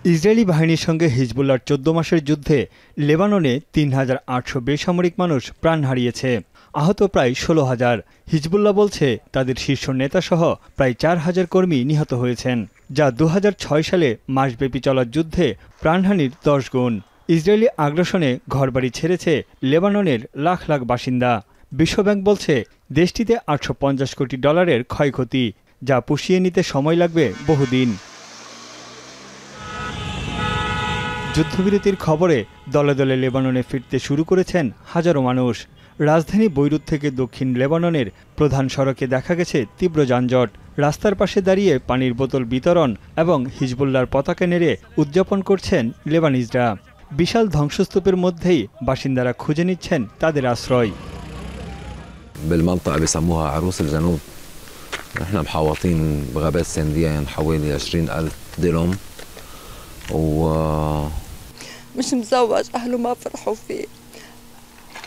Israeli বাহিনীর সঙ্গে হিজবুল্লাহর ১৪ মাসের যুদ্ধে লেবাননে ৩,৮০০ বেসামরিক মানুষ প্রাণ হারিয়েছে, আহত প্রায় ১৬,০০০। হিজবুল্লাহ বলছে তাদের শীর্ষ নেতাসহ প্রায় ৪,০০০ কর্মী নিহত হয়েছেন, যা ২০০৬ সালে মাসব্যাপী চলা যুদ্ধে প্রাণহানির ১০ গুণ। ইসরায়েলি আগ্রাসনে ঘরবাড়ি ছেড়েছে লেবাননের লাখ লাখ বাসিন্দা। বিশ্বব্যাংক বলছে দেশটিতে $৮৫০ কোটি ক্ষয়ক্ষতি, যা পুষিয়ে নিতে সময় লাগবে বহুদিন। যুদ্ধবিরতির খবরে দলে দলে লেবাননে ফিরতে শুরু করেছেন হাজারো মানুষ। রাজধানী বৈরুত থেকে দক্ষিণ লেবাননের প্রধান সড়কে দেখা গেছে তীব্র যানজট। রাস্তার পাশে দাঁড়িয়ে পানির বোতল বিতরণ এবং হিজবুল্লাহর পতাকা নেড়ে উদযাপন করছেন লেবানিজরা। বিশাল ধ্বংসস্তূপের মধ্যেই বাসিন্দারা খুঁজে নিচ্ছেন তাদের আশ্রয়। بالمنطقة بسموها عروس الجنوب. نحن محاوطين بغابات سنديان حوالي 20,000 دلم مش مزوج، أهله ما فرحوا فيه،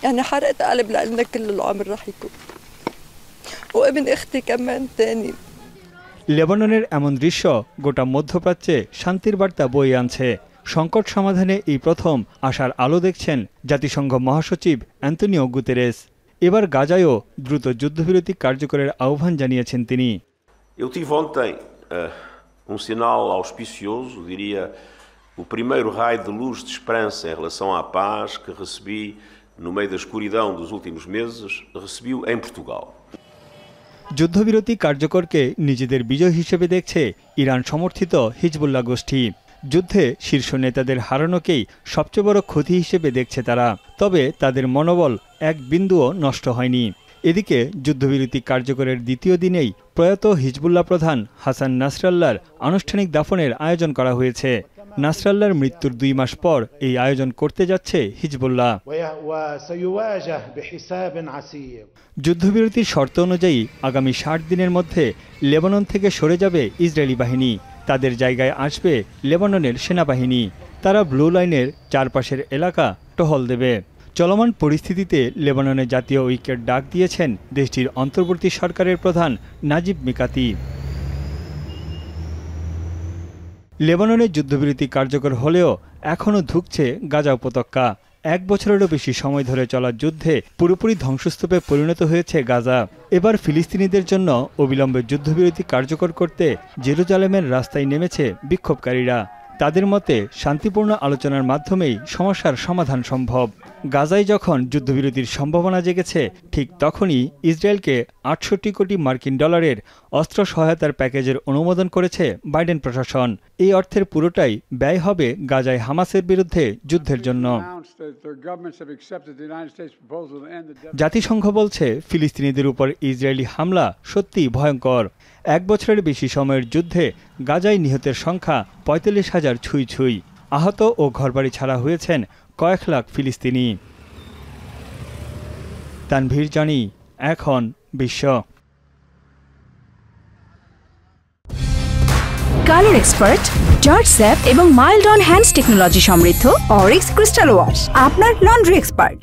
يعني حرقت قلب لأننا كل العمر رح يكون، وابن أختي كمان تاني। লেবাননের এমন দৃশ্য গোটা মধ্যপ্রাচ্যে শান্তির বার্তা বয়ে আনছে। সংকট সমাধানে এই প্রথম আশার আলো দেখছেন জাতিসংঘ মহাসচিব অ্যান্তোনিও গুতেরেস। এবার গাজায়ও দ্রুত যুদ্ধবিরতি কার্যকরের আহ্বান জানিয়েছেন তিনি। Eu tive ontem sinal auspicioso, diria, o primeiro raio de luz de esperança em relação à paz que recebi no meio da escuridão dos últimos meses, recebi-o em Portugal. যুদ্ধবিরতি কার্যকরকে নিজেদের বিজয় হিসেবে দেখছে ইরান সমর্থিত হিজবুল্লাহ গোষ্ঠী। যুদ্ধে শীর্ষ নেতাদের হারানোকেই সবচেয়ে বড় ক্ষতি হিসেবে দেখছে তারা। তবে তাদের মনোবল এক বিন্দুও নষ্ট হয়নি। এদিকে যুদ্ধবিরতি কার্যকরের দ্বিতীয় দিনেই প্রয়াত হিজবুল্লাহ প্রধান হাসান নাসরাল্লাহর আনুষ্ঠানিক দাফনের আয়োজন করা হয়েছে। নাসরাল্লাহর মৃত্যুর ২ মাস পর এই আয়োজন করতে যাচ্ছে হিজবুল্লাহ। যুদ্ধবিরতির শর্ত অনুযায়ী আগামী ৬০ দিনের মধ্যে লেবানন থেকে সরে যাবে ইসরায়েলি বাহিনী। তাদের জায়গায় আসবে লেবাননের সেনাবাহিনী। তারা ব্লু লাইনের চারপাশের এলাকা টহল দেবে। চলমান পরিস্থিতিতে লেবাননে জাতীয় ঐক্যের ডাক দিয়েছেন দেশটির অন্তর্বর্তী সরকারের প্রধান নাজিব মিকাতি। লেবাননে যুদ্ধবিরতি কার্যকর হলেও এখনও ধুঁকছে গাজা উপত্যকা। ১ বছরেরও বেশি সময় ধরে চলা যুদ্ধে পুরোপুরি ধ্বংসস্তূপে পরিণত হয়েছে গাজা। এবার ফিলিস্তিনিদের জন্য অবিলম্বে যুদ্ধবিরতি কার্যকর করতে জেরুজালেমের রাস্তায় নেমেছে বিক্ষোভকারীরা। তাদের মতে শান্তিপূর্ণ আলোচনার মাধ্যমেই সমস্যার সমাধান সম্ভব। গাজায় যখন যুদ্ধবিরতির সম্ভাবনা জেগেছে, ঠিক তখনই ইসরায়েলকে $৬৮ কোটি অস্ত্র সহায়তার প্যাকেজের অনুমোদন করেছে বাইডেন প্রশাসন। এই অর্থের পুরোটাই ব্যয় হবে গাজায় হামাসের বিরুদ্ধে যুদ্ধের জন্য। জাতিসংঘ বলছে ফিলিস্তিনিদের উপর ইসরায়েলি হামলা সত্যিই ভয়ঙ্কর। ১ বছরের বেশি সময়ের যুদ্ধে গাজায় নিহতের সংখ্যা ৪৫,০০০ ছুঁই। আহত ও ঘরবাড়ি ছাড়া হয়েছেন কয়েক লাখ ফিলিস্তিনি। তানভীর জানি, এখন বিশ্ব। কালার এক্সপার্ট, জর্জ স্যাপ এবং মাইল্ড অন হ্যান্ডস টেকনোলজি সমৃদ্ধ অরিক্স ক্রিস্টাল ওয়াশ আপনার লন্ড্রি এক্সপার্ট।